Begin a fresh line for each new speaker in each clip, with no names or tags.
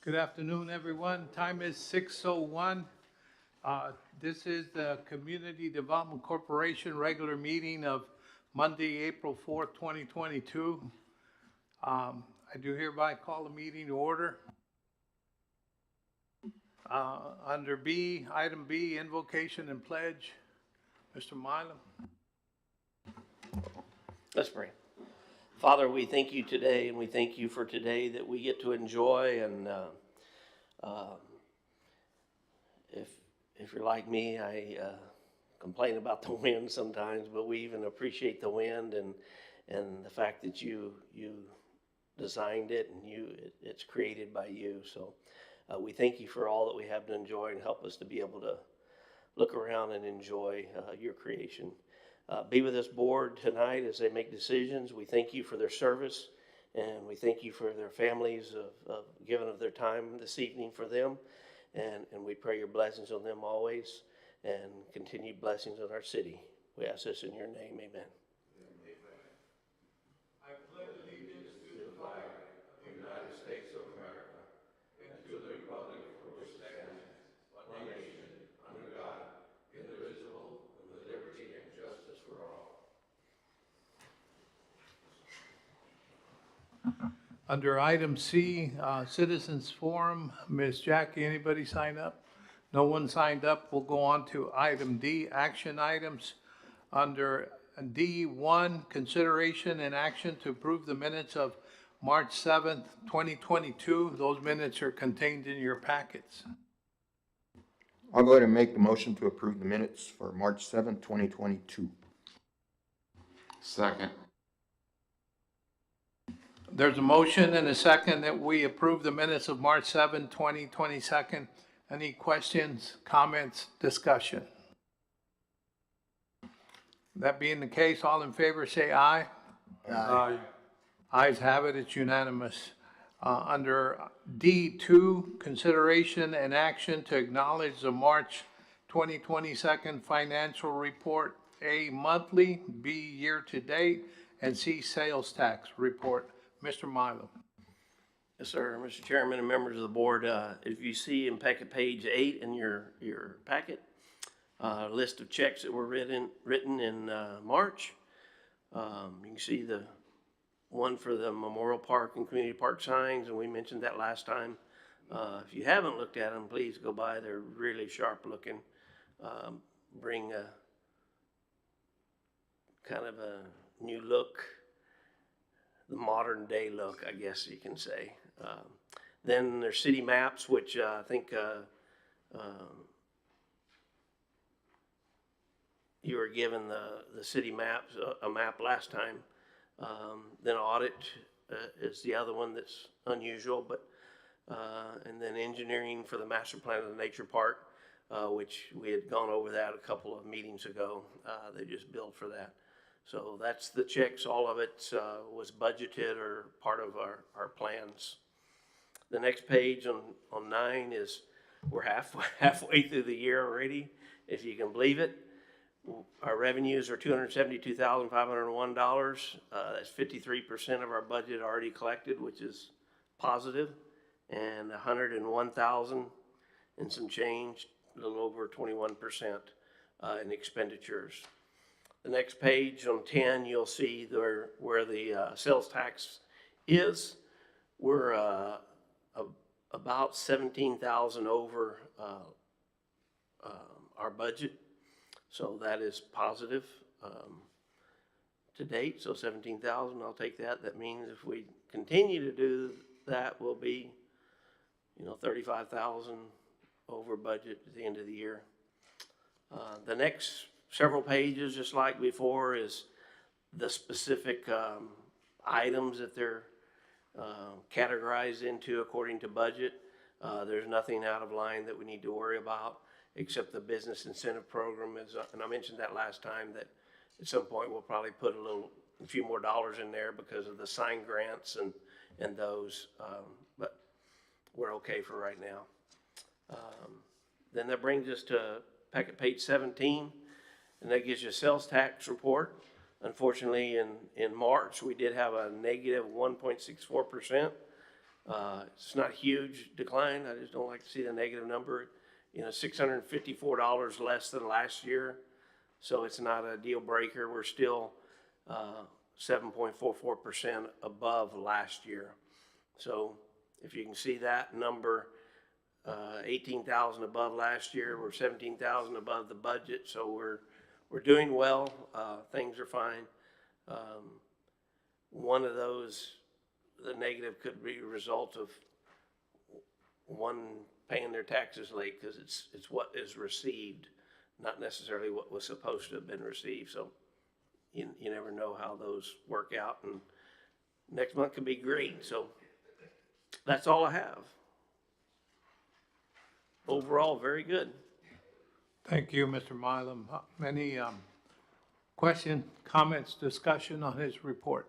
Good afternoon, everyone. Time is 6:01. This is the Community Development Corporation regular meeting of Monday, April 4th, 2022. I do hereby call the meeting to order. Under B, item B, invocation and pledge. Mr. Milam.
Let's pray. Father, we thank you today, and we thank you for today that we get to enjoy. And if you're like me, I complain about the wind sometimes, but we even appreciate the wind and the fact that you designed it and it's created by you. So we thank you for all that we have to enjoy, and help us to be able to look around and enjoy your creation. Be with this board tonight as they make decisions. We thank you for their service, and we thank you for their families of giving of their time this evening for them. And we pray your blessings on them always, and continued blessings on our city. We ask this in your name, amen.
I pledge allegiance to the flag of the United States of America and to the republic for which it stands, one nation, under God, indivisible, with liberty and justice for all. Under item C, Citizens Forum, Ms. Jackie, anybody sign up? No one signed up. We'll go on to item D, action items. Under D1, consideration and action to approve the minutes of March 7th, 2022. Those minutes are contained in your packets.
I'll go ahead and make the motion to approve the minutes for March 7th, 2022.
Second.
There's a motion and a second that we approve the minutes of March 7, 2022. Any questions, comments, discussion? That being the case, all in favor say aye.
Aye.
Ayes have it, it's unanimous. Under D2, consideration and action to acknowledge the March 2022 financial report, A, monthly, B, year-to-date, and C, sales tax report. Mr. Milo.
Yes, sir. Mr. Chairman and members of the board, if you see in packet page 8 in your packet, list of checks that were written in March. You can see the one for the Memorial Park and Community Park signs, and we mentioned that last time. If you haven't looked at them, please go by. They're really sharp looking. Bring a kind of a new look, the modern day look, I guess you can say. Then there's city maps, which I think you were given the city maps, a map last time. Then audit is the other one that's unusual, but and then engineering for the master plan of the nature park, which we had gone over that a couple of meetings ago. They just billed for that. So that's the checks. All of it was budgeted or part of our plans. The next page on 9 is we're halfway through the year already, if you can believe it. Our revenues are $272,501. That's 53% of our budget already collected, which is positive, and 101,000 and some change, a little over 21% in expenditures. The next page on 10, you'll see where the sales tax is. We're about 17,000 over our budget. So that is positive to date. So 17,000, I'll take that. That means if we continue to do that, we'll be, 35,000 over budget at the end of the year. The next several pages, just like before, is the specific items that they're categorized into according to budget. There's nothing out of line that we need to worry about, except the business incentive program is, and I mentioned that last time, that at some point we'll probably put a few more dollars in there because of the sign grants and those, but we're okay for right now. Then that brings us to packet page 17, and that gives you a sales tax report. Unfortunately, in March, we did have a negative 1.64%. It's not a huge decline. I just don't like to see the negative number. You know, $654 less than last year. So it's not a deal breaker. We're still 7.44% above last year. So if you can see that number, 18,000 above last year, we're 17,000 above the budget. So we're doing well. Things are fine. One of those, the negative could be a result of one paying their taxes late because it's what is received, not necessarily what was supposed to have been received. So you never know how those work out, and next month could be great. So that's all I have. Overall, very good.
Thank you, Mr. Mylum. Any question, comments, discussion on his report?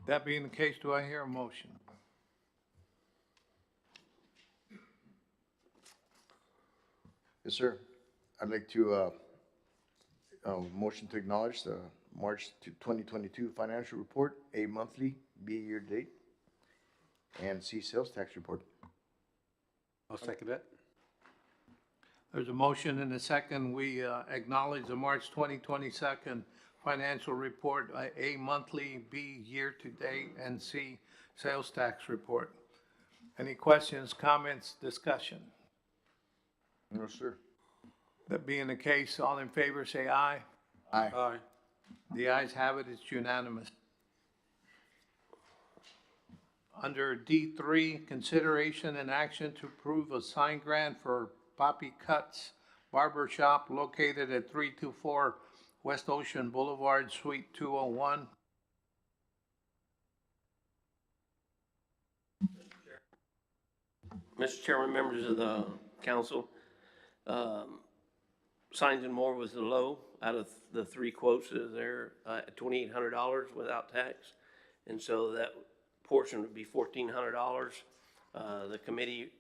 That being the case, do I hear a motion?
Yes, sir. I'd like to, motion to acknowledge the March 2022 financial report, A monthly, B year-to-date, and C sales tax report.
I'll second that.
There's a motion and a second. We acknowledge the March 2022 financial report, A monthly, B year-to-date, and C sales tax report. Any questions, comments, discussion?
No, sir.
That being the case, all in favor say aye.
Aye.
Aye.
The ayes have it, it's unanimous. Under D3, consideration and action to approve a sign grant for Poppy Cuts Barber Shop located at 324 West Ocean Boulevard, Suite 201.
Mr. Chairman, members of the council, Signs and More was the low out of the three quotes that are there at $2,800 without tax. And so that portion would be $1,400. The committee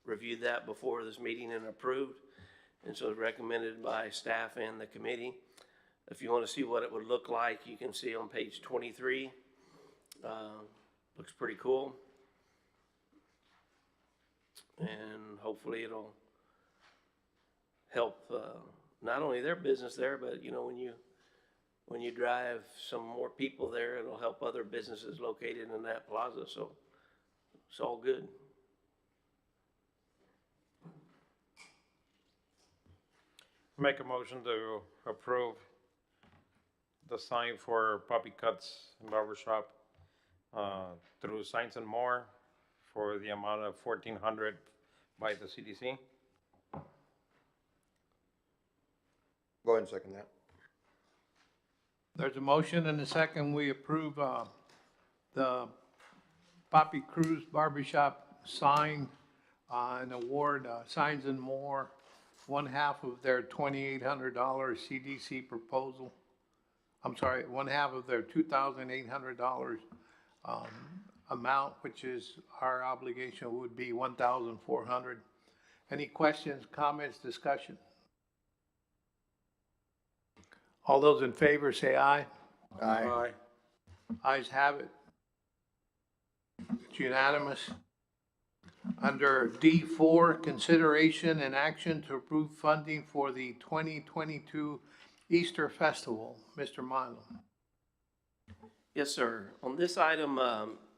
reviewed that before this meeting and approved. And so it's recommended by staff and the committee. If you want to see what it would look like, you can see on page 23. Looks pretty cool. And hopefully it'll help not only their business there, but you know, when you drive some more people there, it'll help other businesses located in that plaza. So it's all good.
Make a motion to approve the sign for Poppy Cuts Barbershop through Signs and More for the amount of $1,400 by the CDC.
Go ahead and second that.
There's a motion and a second. We approve the Poppy Cruz Barbershop sign and award Signs and More one half of their $2,800 CDC proposal. I'm sorry, one half of their $2,800 amount, which is our obligation would be $1,400. Any questions, comments, discussion? All those in favor say aye.
Aye.
Ayes have it. It's unanimous. Under D4, consideration and action to approve funding for the 2022 Easter Festival. Mr. Mylum.
Yes, sir. On this item,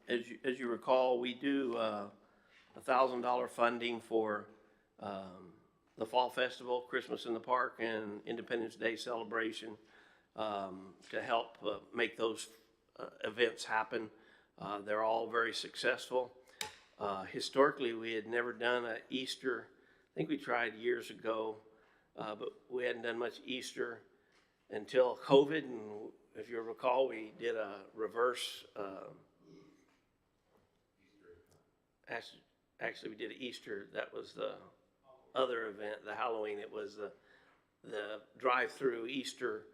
as you recall, we do $1,000 funding for the Fall Festival, Christmas in the Park, and Independence Day celebration to help make those events happen. They're all very successful. Historically, we had never done an Easter. I think we tried years ago, but we hadn't done much Easter until COVID. And if you recall, we did a reverse. Actually, we did an Easter. That was the other event, the Halloween. It was the drive-through Easter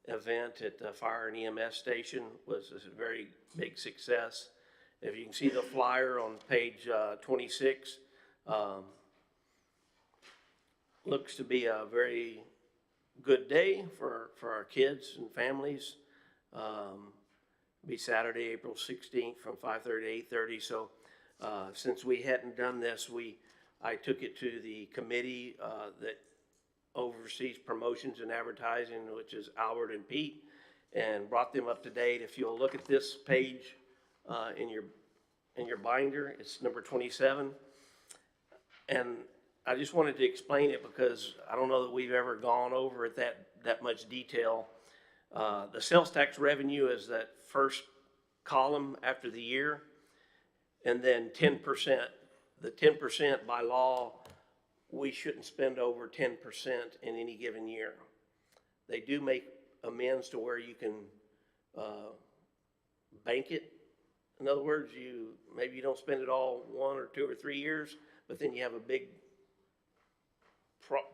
event at the fire and EMS station. Was a very big success. If you can see the flyer on page 26, looks to be a very good day for our kids and families. Be Saturday, April 16th from 5:30 to 8:30. So since we hadn't done this, I took it to the committee that oversees promotions and advertising, which is Albert and Pete, and brought them up to date. If you'll look at this page in your binder, it's number 27. And I just wanted to explain it because I don't know that we've ever gone over it that much detail. The sales tax revenue is that first column after the year, and then 10%. The 10% by law, we shouldn't spend over 10% in any given year. They do make amends to where you can bank it. In other words, maybe you don't spend it all 1 or 2 or 3 years, but then you have a big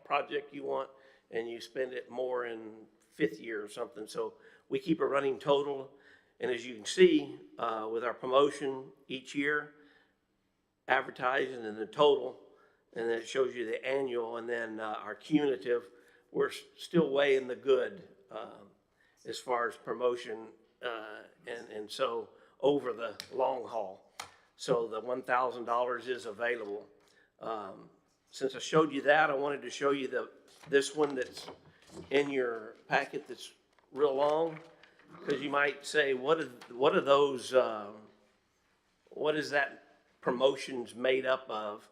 project you want, and you spend it more in 5th year or something. So we keep a running total, and as you can see, with our promotion each year, advertising and the total, and then it shows you the annual, and then our cumulative, we're still way in the good as far as promotion, and so over the long haul. So the $1,000 is available. Since I showed you that, I wanted to show you this one that's in your packet that's real long, because you might say, what are those, what is that promotions made up of?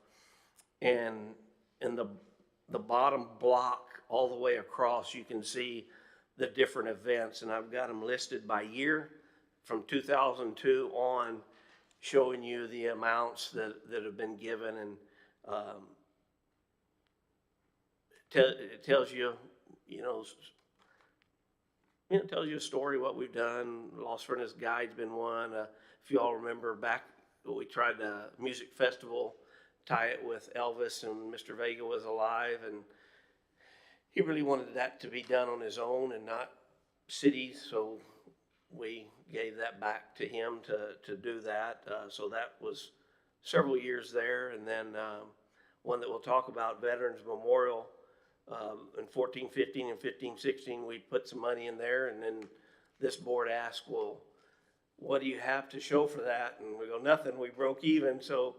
And in the bottom block all the way across, you can see the different events, and I've got them listed by year from 2002 on, showing you the amounts that have been given, and it tells you, it tells you a story, what we've done. Lost Furnace Guide's been one. If you all remember back, we tried the music festival, tie it with Elvis, and Mr. Vega was alive, and he really wanted that to be done on his own and not cities, so we gave that back to him to do that. So that was several years there, and then one that we'll talk about, Veterans Memorial, in 14, 15, and 15, 16, we put some money in there, and then this board asked, well, what do you have to show for that? And we go, nothing, we broke even. So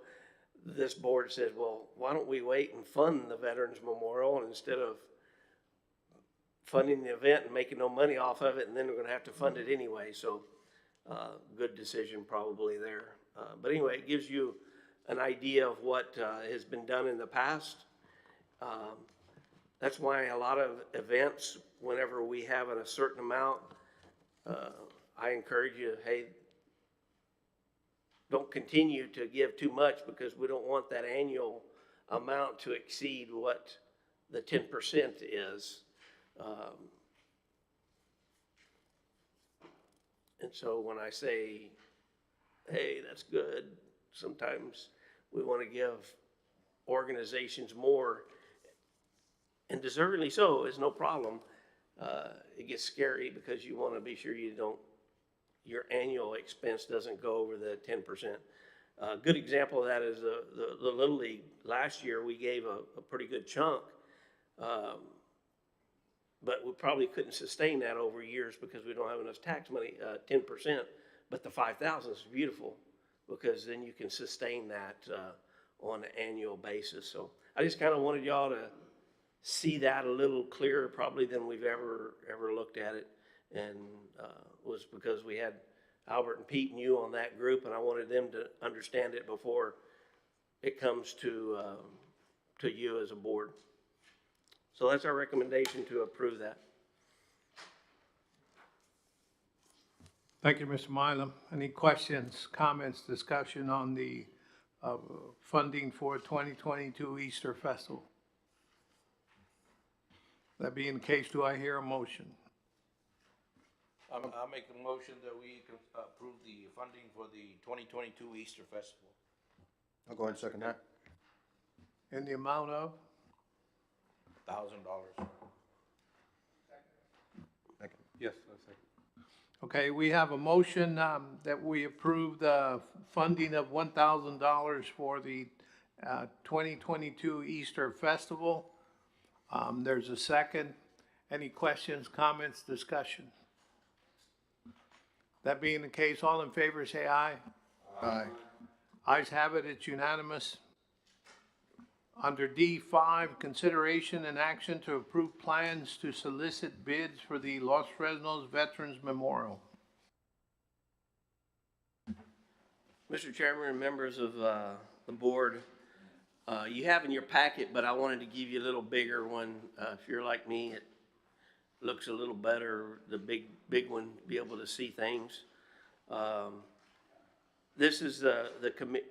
this board said, well, why don't we wait and fund the Veterans Memorial, and instead of funding the event and making no money off of it, and then we're gonna have to fund it anyway. So good decision probably there. But anyway, it gives you an idea of what has been done in the past. That's why a lot of events, whenever we have a certain amount, I encourage you, hey, don't continue to give too much, because we don't want that annual amount to exceed what the 10% is. And so when I say, hey, that's good, sometimes we want to give organizations more, and deservedly so, is no problem. It gets scary because you want to be sure your annual expense doesn't go over the 10%. A good example of that is the Little League. Last year we gave a pretty good chunk, but we probably couldn't sustain that over years because we don't have enough tax money, 10%. But the 5,000 is beautiful, because then you can sustain that on an annual basis. So I just kind of wanted y'all to see that a little clearer probably than we've ever looked at it, and was because we had Albert and Pete and you on that group, and I wanted them to understand it before it comes to you as a board. So that's our recommendation, to approve that.
Thank you, Mr. Mylum. Any questions, comments, discussion on the funding for 2022 Easter Festival? That being the case, do I hear a motion?
I'll make a motion that we can approve the funding for the 2022 Easter Festival.
I'll go ahead and second that.
In the amount of?
$1,000.
Second.
Yes, I second.
Okay, we have a motion that we approve the funding of $1,000 for the 2022 Easter Festival. There's a second. Any questions, comments, discussion? That being the case, all in favor, say aye.
Aye.
Ayes have it, it's unanimous. Under D5, consideration and action to approve plans to solicit bids for the Los Fresnos Veterans Memorial.
Mr. Chairman and members of the board, you have in your packet, but I wanted to give you a little bigger one. If you're like me, it looks a little better, the big one, be able to see things. This is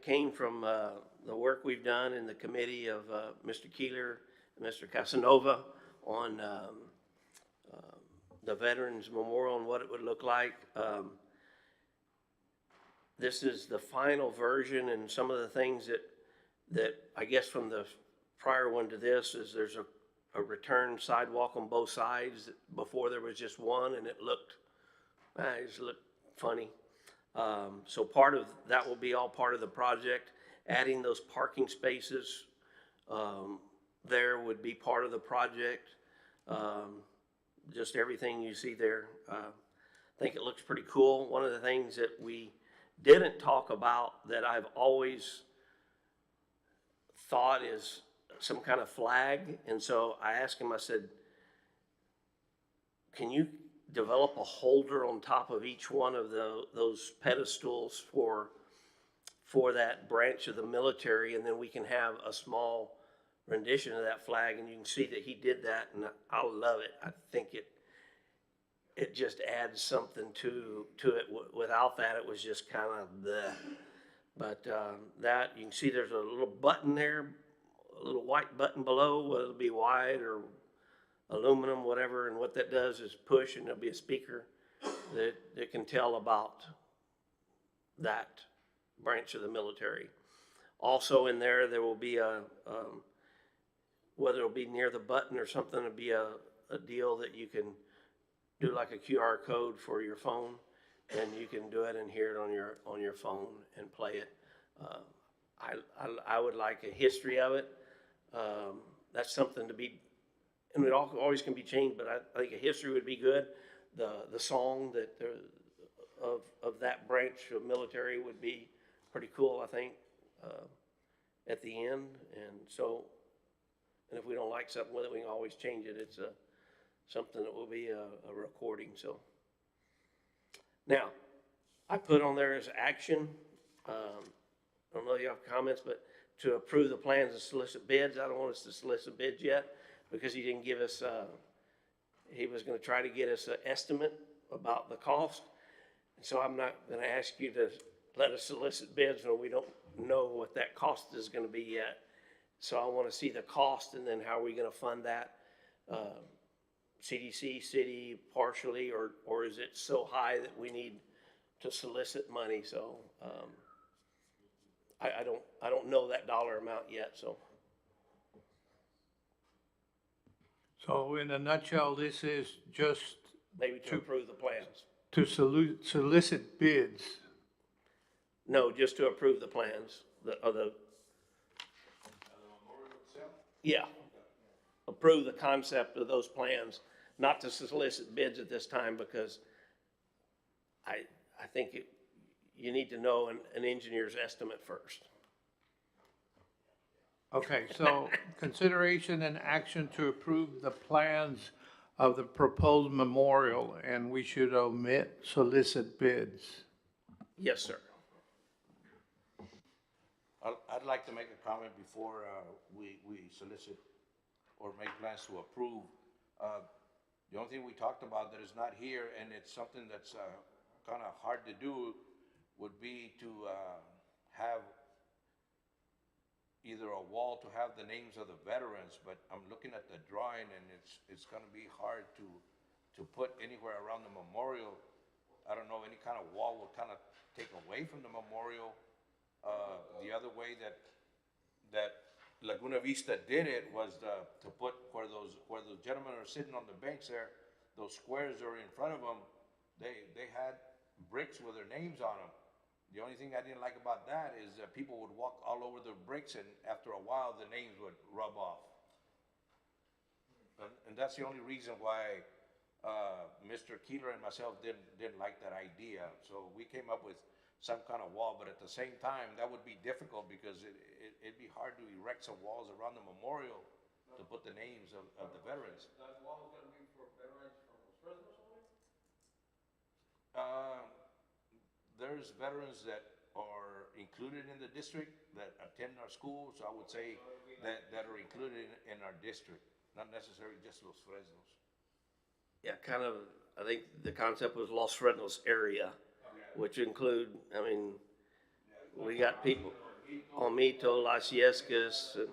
came from the work we've done in the committee of Mr. Keeler and Mr. Casanova on the Veterans Memorial and what it would look like. This is the final version, and some of the things that I guess from the prior one to this is there's a return sidewalk on both sides. Before there was just one, and it just looked funny. So part of that will be all part of the project. Adding those parking spaces there would be part of the project. Just everything you see there. I think it looks pretty cool. One of the things that we didn't talk about that I've always thought is some kind of flag. And so I asked him, I said, can you develop a holder on top of each one of those pedestals for that branch of the military, and then we can have a small rendition of that flag, and you can see that he did that, and I love it. I think it just adds something to it. Without that, it was just kind of the. But that, you can see there's a little button there, a little white button below, whether it'll be white or aluminum, whatever, and what that does is push, and there'll be a speaker that can tell about that branch of the military. Also in there will be whether it'll be near the button or something, it'll be a deal that you can do like a QR code for your phone, and you can do it and hear it on your phone and play it. I would like a history of it. That's something to be, and it always can be changed, but I think a history would be good. The song that of that branch of military would be pretty cool, I think, at the end. And if we don't like something with it, we can always change it. It's something that will be a recording. So now I put on there as action. I don't know if you have comments, but to approve the plans and solicit bids. I don't want us to solicit bids yet because he didn't give us, he was going to try to get us an estimate about the cost. And so I'm not going to ask you to let us solicit bids when we don't know what that cost is going to be yet. So I want to see the cost, and then how are we going to fund that? CDC, city, partially, or is it so high that we need to solicit money? So I don't know that dollar amount yet.
So in a nutshell, this is just
Maybe to approve the plans.
to solicit bids.
No, just to approve the plans. Yeah. Approve the concept of those plans, not to solicit bids at this time, because I think you need to know an engineer's estimate first.
Okay, so consideration and action to approve the plans of the proposed memorial, and we should omit solicit bids.
Yes, sir.
I'd like to make a comment before we solicit or make plans to approve. The only thing we talked about that is not here, and it's something that's kind of hard to do, would be to have either a wall to have the names of the veterans, but I'm looking at the drawing, and it's going to be hard to put anywhere around the memorial. I don't know, any kind of wall will kind of take away from the memorial. The other way that Laguna Vista did it was to put where those gentlemen are sitting on the bench there, those squares are in front of them, they had bricks with their names on them. The only thing I didn't like about that is that people would walk all over the bricks, and after a while the names would rub off. And that's the only reason why Mr. Keeler and myself didn't like that idea, so we came up with some kind of wall, but at the same time, that would be difficult because it'd be hard to erect some walls around the memorial to put the names of the veterans.
That wall is gonna be for veterans from Los Fresnos only?
Uh, there's veterans that are included in the district that attend our school, so I would say that are included in our district, not necessarily just Los Fresnos.
Yeah, kind of, I think the concept was Los Fresnos area, which include, I mean, we got people on Mito, Las Yescas, and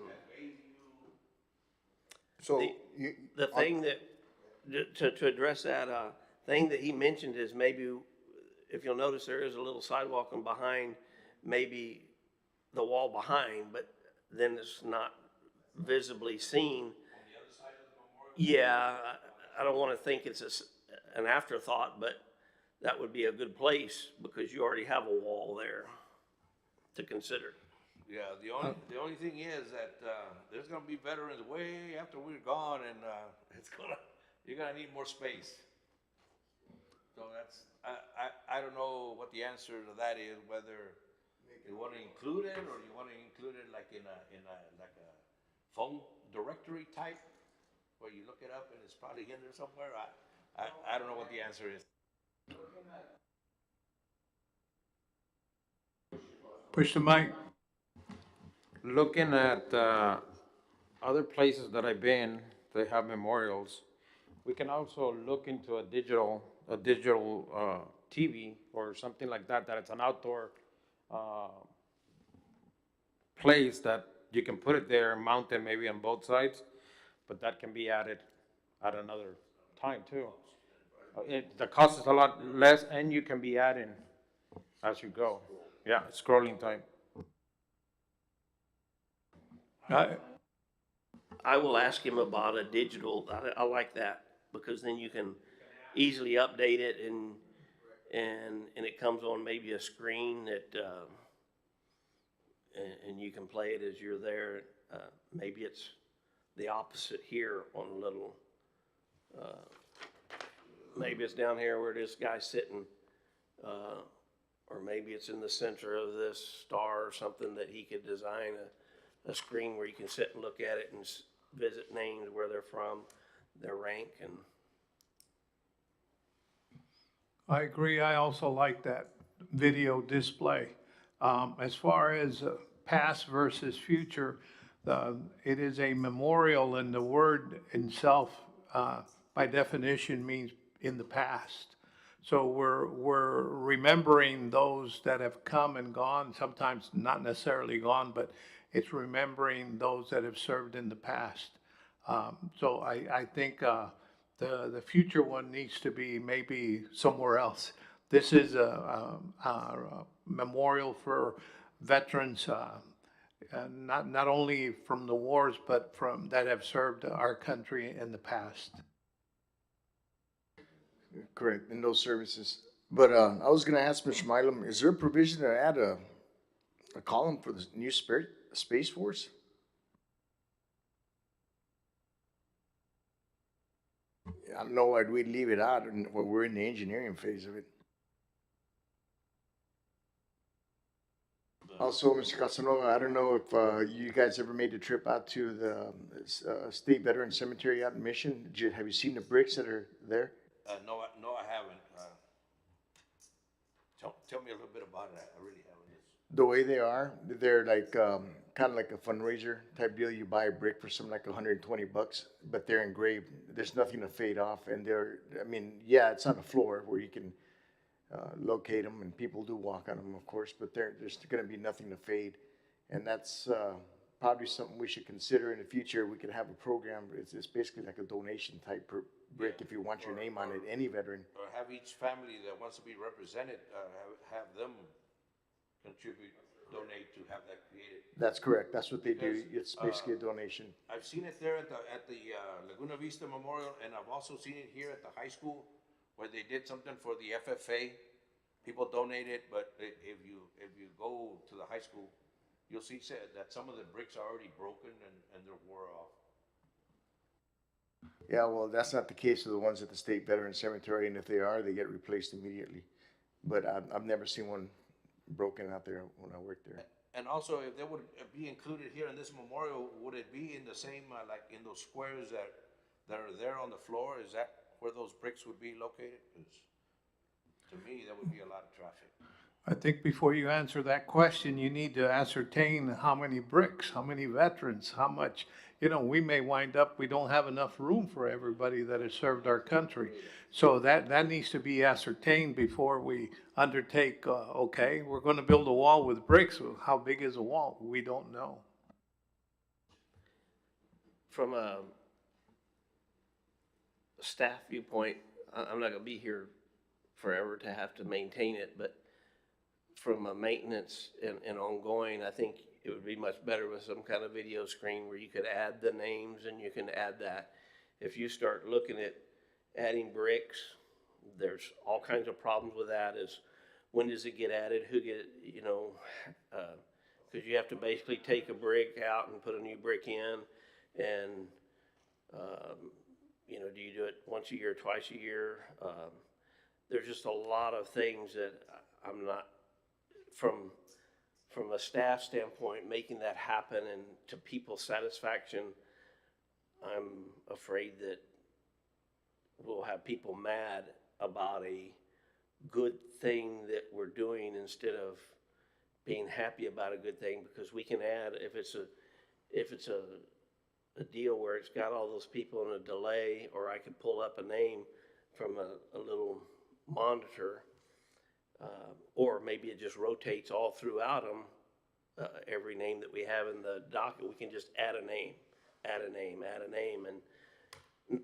So
The-
you,
the thing that, to address that, thing that he mentioned is maybe, if you'll notice, there is a little sidewalk in behind, maybe the wall behind, but then it's not visibly seen. Yeah, I don't wanna think it's an afterthought, but that would be a good place, because you already have a wall there to consider.
Yeah, the only thing is that, there's gonna be veterans way after we're gone and, you're gonna need more space. So that's, I don't know what the answer to that is, whether you wanna include it or you wanna include it like in a, like a phone directory type, where you look it up and it's probably in there somewhere. I don't know what the answer is.
Push the mic.
Looking at, other places that I've been, they have memorials. We can also look into a digital, TV or something like that, that it's an outdoor, place that you can put it there, mount it maybe on both sides, but that can be added at another time too. The cost is a lot less and you can be adding as you go. Yeah, scrolling time.
I will ask him about a digital, I like that, because then you can easily update it and it comes on maybe a screen that, and you can play it as you're there. Maybe it's the opposite here on a little, maybe it's down here where this guy's sitting, or maybe it's in the center of this star or something that he could design a screen where you can sit and look at it and visit names, where they're from, their rank, and
I agree. I also like that video display. As far as past versus future, it is a memorial, and the word itself, by definition, means in the past. So we're remembering those that have come and gone, sometimes not necessarily gone, but it's remembering those that have served in the past. So I think the future one needs to be maybe somewhere else. This is a memorial for veterans, not only from the wars, but from that have served our country in the past.
Correct, in those services. But, I was gonna ask Mr. Mylum, is there a provision to add a column for the new Space Force? I don't know why we'd leave it out when we're in the engineering phase of it. Also, Mr. Casanova, I don't know if you guys ever made the trip out to the State Veteran Cemetery out in Mission. Have you seen the bricks that are there?
No, I haven't. Tell me a little bit about it. I really haven't.
The way they are, they're like kind of like a fundraiser type deal. You buy a brick for something like $120, but they're engraved. There's nothing to fade off, and I mean, yeah, it's on the floor where you can locate them, and people do walk on them, of course, but there's going to be nothing to fade, and that's probably something we should consider in the future. We could have a program. It's basically like a donation type per brick if you want your name on it, any veteran.
Or have each family that wants to be represented, have them contribute, donate to have that created.
That's correct. That's what they do.
Because,
It's basically a donation.
I've seen it there at the Laguna Vista Memorial, and I've also seen it here at the high school, where they did something for the FFA. People donated, but if you go to the high school, you'll see that some of the bricks are already broken and they're wore off.
Yeah, well, that's not the case of the ones at the State Veteran Cemetery, and if they are, they get replaced immediately. But I've never seen one broken out there when I worked there.
And also, if they would be included here in this memorial, would it be in the same, like in those squares that are there on the floor? Is that where those bricks would be located? 'Cause to me, that would be a lot of traffic.
I think before you answer that question, you need to ascertain how many bricks, how many veterans, how much, we may wind up, we don't have enough room for everybody that has served our country. So that needs to be ascertained before we undertake, okay, we're gonna build a wall with bricks. How big is a wall? We don't know.
From a staff viewpoint, I'm not gonna be here forever to have to maintain it, but from a maintenance and ongoing, I think it would be much better with some kind of video screen where you could add the names and you can add that. If you start looking at adding bricks, there's all kinds of problems with that. Is when does it get added? Who get, because you have to basically take a brick out and put a new brick in, and do you do it once a year, twice a year? There's just a lot of things that I'm not, from a staff standpoint, making that happen and to people's satisfaction, I'm afraid that we'll have people mad about a good thing that we're doing instead of being happy about a good thing, because we can add, if it's a deal where it's got all those people in a delay, or I could pull up a name from a little monitor, or maybe it just rotates all throughout them. Every name that we have in the docket, we can just add a name, and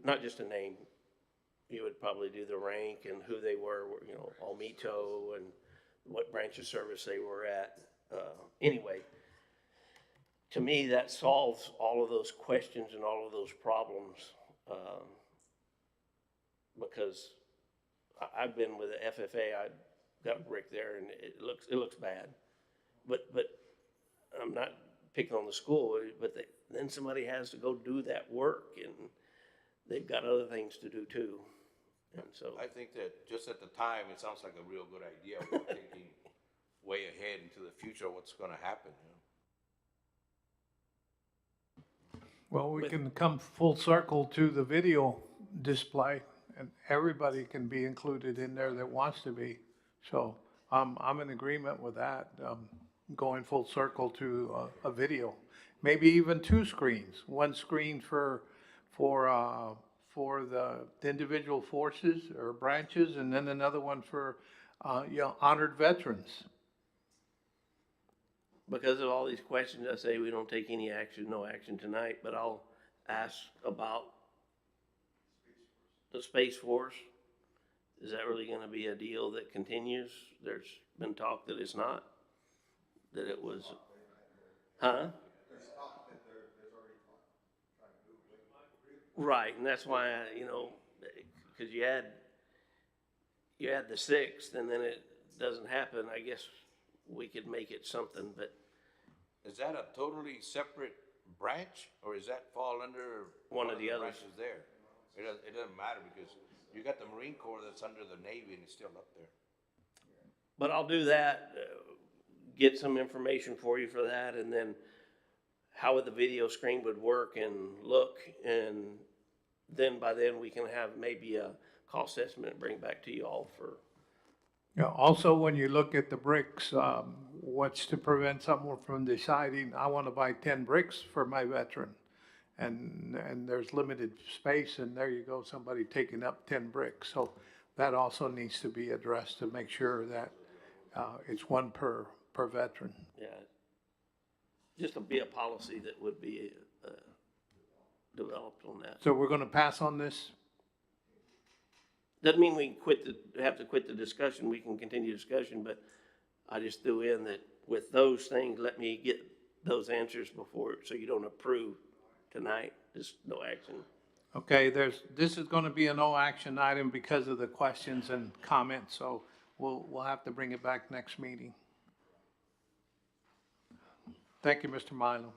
not just a name. You would probably do the rank and who they were, Almito, and what branch of service they were at. Anyway, to me, that solves all of those questions and all of those problems, because I've been with the FFA. I got a brick there, and it looks bad, but I'm not picking on the school, but then somebody has to go do that work, and they've got other things to do too. And so
I think that just at the time, it sounds like a real good idea. We're thinking way ahead into the future, what's gonna happen,
Well, we can come full circle to the video display, and everybody can be included in there that wants to be. So I'm in agreement with that, going full circle to a video. Maybe even two screens, one screen for the individual forces or branches, and then another one for, honored veterans.
because of all these questions, I say we don't take any action, no action tonight, but I'll ask about the Space Force. Is that really gonna be a deal that continues? There's been talk that it's not, that it was, huh? Right, and that's why, cause you had the 6th, and then it doesn't happen. I guess we could make it something, but
Is that a totally separate branch, or is that fall under
One of the others.
branches there? It doesn't matter, because you got the Marine Corps that's under the Navy and it's still up there.
But I'll do that, get some information for you for that, and then how the video screen would work and look, and then by then we can have maybe a cost estimate and bring back to you all for.
Also, when you look at the bricks, what's to prevent someone from deciding, I want to buy 10 bricks for my veteran? And there's limited space, and there you go, somebody taking up 10 bricks. So that also needs to be addressed to make sure that it's one per veteran.
Yeah, just to be a policy that would be developed on that.
So we're going to pass on this?
Doesn't mean we have to quit the discussion. We can continue discussion, but I just threw in that with those things, let me get those answers before, so you don't approve tonight, just no action.
Okay, this is going to be a no action item because of the questions and comments, so we'll have to bring it back next meeting. Thank you, Mr. Milo.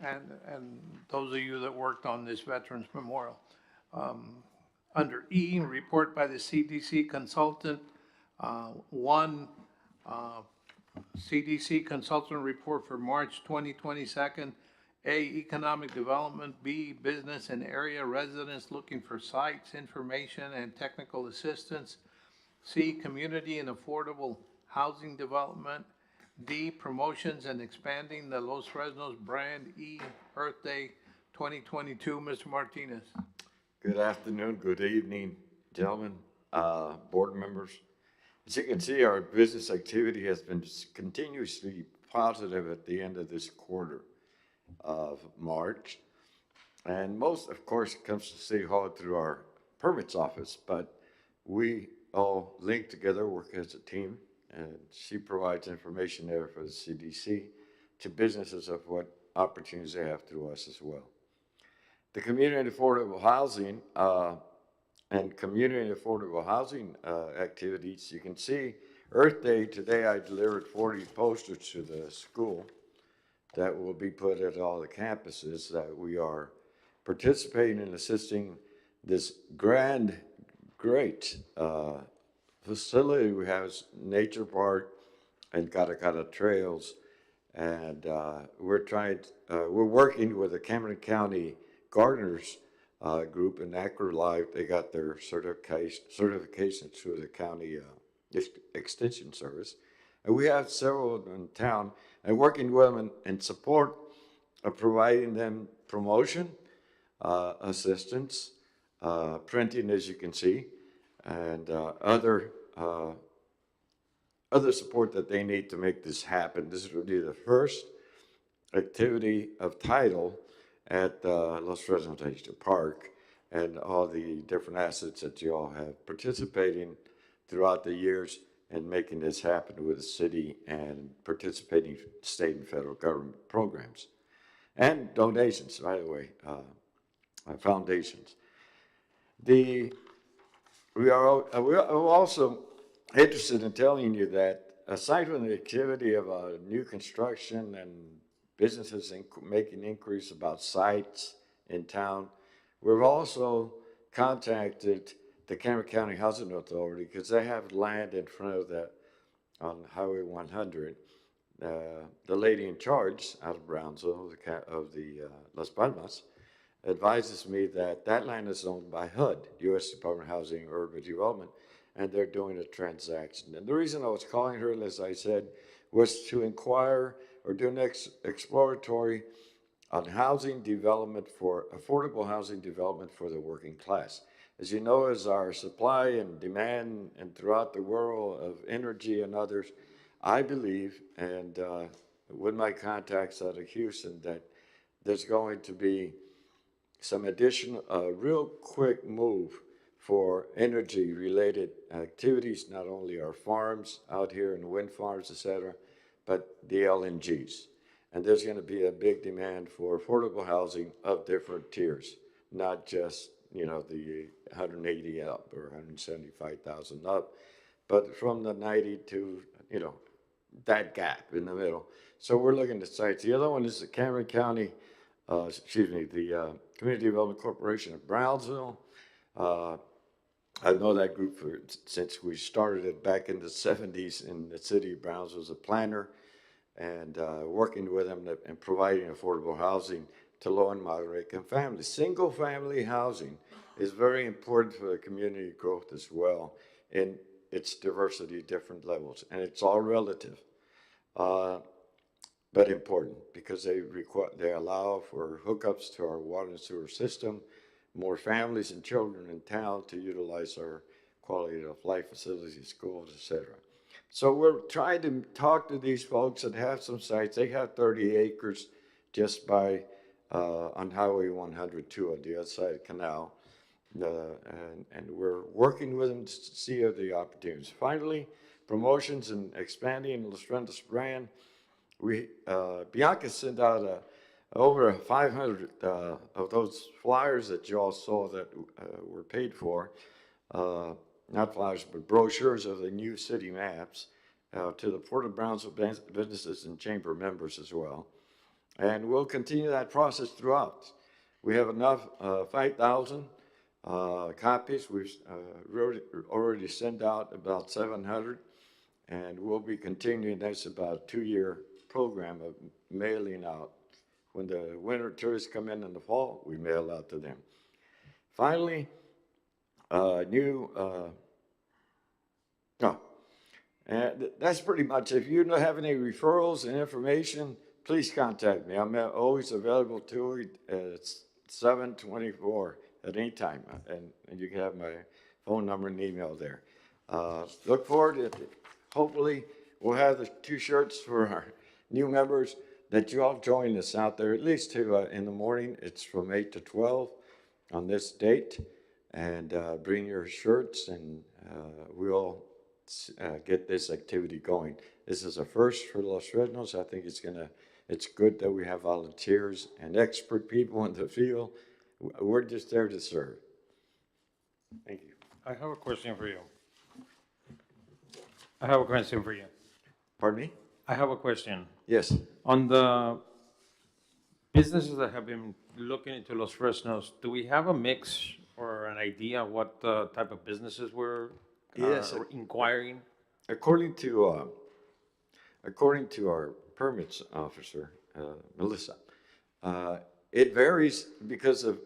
and those of you that worked on this Veterans Memorial. Under E, report by the CDC consultant. One, CDC consultant report for March 2022. A, economic development. B, business and area residents looking for sites, information, and technical assistance. C, community and affordable housing development. D, promotions and expanding the Los Fresnos brand. E, Earth Day 2022. Mr. Martinez.
Good afternoon, good evening, gentlemen, board members. As you can see, our business activity has been continuously positive at the end of this quarter of March. And most, of course, comes to City Hall through our permits office, but we all link together, work as a team, and she provides information there for the CDC to businesses of what opportunities they have through us as well. The community and affordable housing activities, you can see Earth Day today, I delivered 40 posters to the school that will be put at all the campuses that we are participating in assisting this great facility. We have Nature Park and Cata Trails, and we're working with the Cameron County Gardeners group in Acre Live. They got their certification through the county extension service, and we have several of them in town. And working with them in support of providing them promotion, assistance, printing, as you can see, and other support that they need to make this happen. This will be the first activity of title at Los Fresnos National Park, and all the different assets that you all have participating throughout the years and making this happen with the city and participating state and federal government programs. And donations, by the way, foundations. We are also interested in telling you that aside from the activity of new construction and businesses making inquiries about sites in town, we've also contacted the Cameron County Housing Authority because they have land in front of that on Highway 100. The lady in charge out of Brownsville of the Las Palmas advises me that that land is owned by HUD, U.S. Department of Housing and Urban Development, and they're doing a transaction. And the reason I was calling her, as I said, was to inquire or do an exploratory on housing development for affordable housing development for the working class. As you know, as our supply and demand and throughout the world of energy and others, I believe, and with my contacts out of Houston, that there's going to be some additional, real quick move for energy related activities, not only our farms out here and wind farms, et cetera, but the LNGs. And there's going to be a big demand for affordable housing of different tiers, not just, the 180 up or 175,000 up, but from the 90 to, that gap in the middle. So we're looking at sites. The other one is the Cameron County, the Community Development Corporation of Brownsville. I know that group since we started it back in the 70s in the city of Brownsville as a planner, and working with them and providing affordable housing to low and moderate income families. Single family housing is very important for the community growth as well in its diversity, different levels, and it's all relative, but important because they allow for hookups to our water and sewer system, more families and children in town to utilize our quality of life facilities, schools, etc. So we're trying to talk to these folks that have some sites. They have 30 acres just by on Highway 102 on the other side of the canal. And we're working with them to see the opportunities. Finally, promotions and expanding Los Fresnos brand. Bianca sent out over 500 of those flyers that you all saw that were paid for. Not flyers, but brochures of the new city maps to the Port of Brownsville businesses and chamber members as well. And we'll continue that process throughout. We have enough, 5,000 copies. We've already sent out about 700, and we'll be continuing. That's about a 2-year program of mailing out. When the winter tourists come in the fall, we mail out to them. Finally, and that's pretty much. If you don't have any referrals and information, please contact me. I'm always available to you at 7/24 at any time, and you can have my phone number and email there. Look forward to it. Hopefully, we'll have the 2 shirts for our new members that you all join us out there at least in the morning. It's from 8 to 12 on this date, and bring your shirts, and we'll get this activity going. This is a first for Los Fresnos. I think it's good that we have volunteers and expert people in the field. We're just there to serve. Thank you.
I have a question for you.
Pardon me?
I have a question.
Yes.
On the businesses that have been looking into Los Fresnos, do we have a mix or an idea what type of businesses we're
Yes.
inquiring?
According to our permits officer, Melissa, it varies because of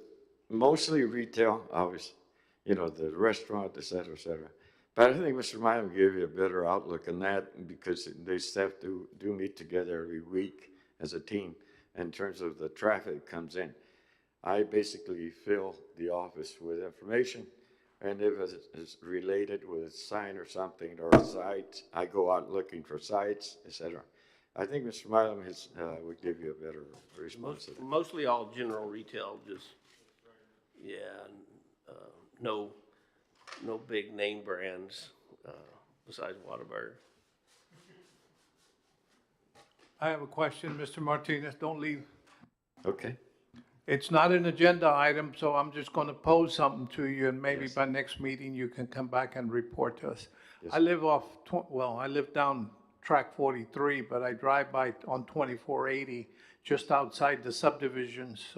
mostly retail, obviously, the restaurant, et cetera, et cetera. But I think Mr. Meyer will give you a better outlook on that because they staff do meet together every week as a team in terms of the traffic that comes in. I basically fill the office with information, and if it's related with a sign or something or a site, I go out looking for sites, et cetera. I think Mr. Milam would give you a better response to that.
Mostly all general retail, just, yeah, no big name brands, besides Whataburger.
I have a question, Mr. Martinez, don't leave.
Okay.
It's not an agenda item, so I'm just going to pose something to you, and maybe
Yes.
by next meeting, you can come back and report to us.
Yes.
I live down track 43, but I drive by on 2480, just outside the subdivisions.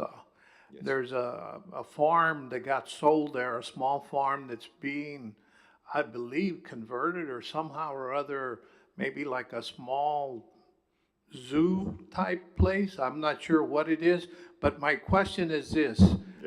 There's a farm that got sold there, a small farm that's being, I believe, converted or somehow or other, maybe like a small zoo type place. I'm not sure what it is, but my question is this.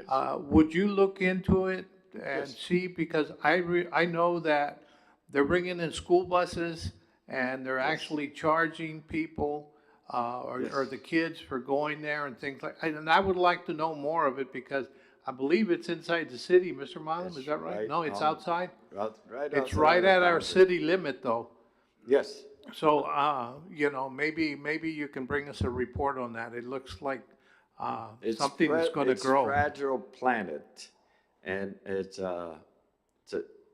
Would you look into it and
Yes.
see, because I know that they're bringing in school buses and they're actually charging people, or the kids for going there and things like, and I would like to know more of it because I believe it's inside the city, Mr. Milam, is
It's
that right?
right
No, it's
on-
outside?
Right
It's
outside
right
the
at our
boundary.
city limit though.
Yes.
So, maybe you can bring us a report on that. It looks like, something that's gonna
It's
grow.
Fragile Planet, and it's an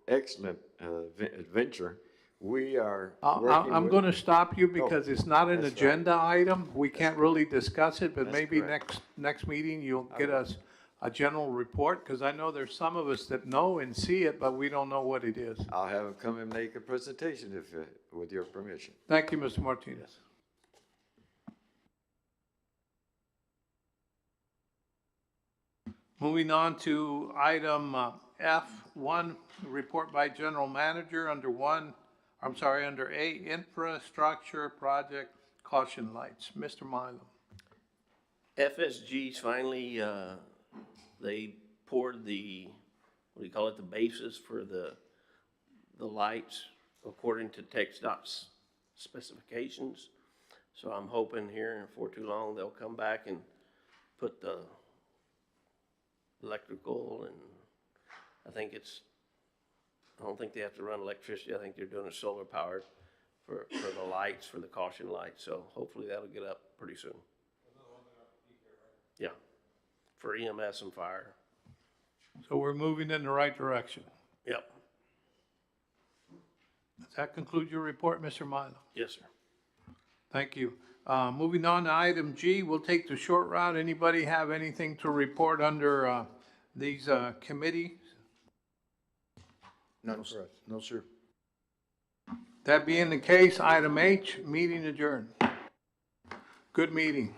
excellent adventure. We are working
I'm
with-
gonna stop you because it's not an
that's right.
agenda item. We can't really discuss it, but
That's
maybe
correct.
next meeting you'll get us a general report, because I know there's some of us that know and see it, but we don't know what it is.
I'll have him come and make a presentation with your permission.
Thank you, Mr. Martinez. Moving on to item F1, report by general manager under A, infrastructure project caution lights. Mr. Milo.
FSG's finally, they poured the bases for the lights according to TxDOT's specifications. So I'm hoping here before too long, they'll come back and put the electrical, and I don't think they have to run electricity. I think they're doing a solar powered for the lights, for the caution lights. So hopefully that'll get up pretty soon. Yeah, for EMS and fire.
So we're moving in the right direction.
Yep,
Does that conclude your report, Mr. Milo?
yes, sir.
Thank you. Moving on to item G, we'll take the short route. Anybody have anything to report under these committees?
None for us. No, sir.
That being the case, item H, meeting adjourned. Good meeting.